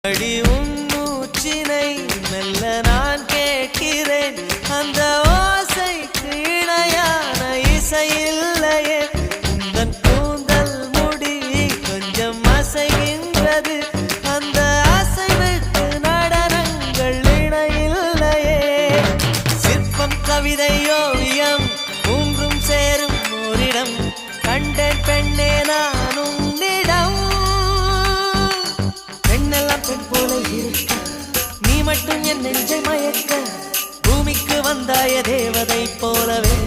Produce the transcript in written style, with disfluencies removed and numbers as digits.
அடி உன் மூச்சினை மெல்ல நான் கேட்கிறேன் அந்த ஓசைக்கு இணையான இசை இல்லையே உந்தன் கூந்தல் முடி கொஞ்சம் அசைகின்றது அந்த அசைவுக்கு நடனங்கள் இணையில்லையே சிற்பம் கவிதை ஓவியம் மூன்றும் சேரும் ஓரிடம் கண்டேன் பெண்ணே நான் உன்னிடம் பெண்ணெல்லாம் பெண் போல இருக்க நீ மட்டும் என் நெஞ்சை மயக்க பூமிக்கு வந்தாய தேவதை போலவே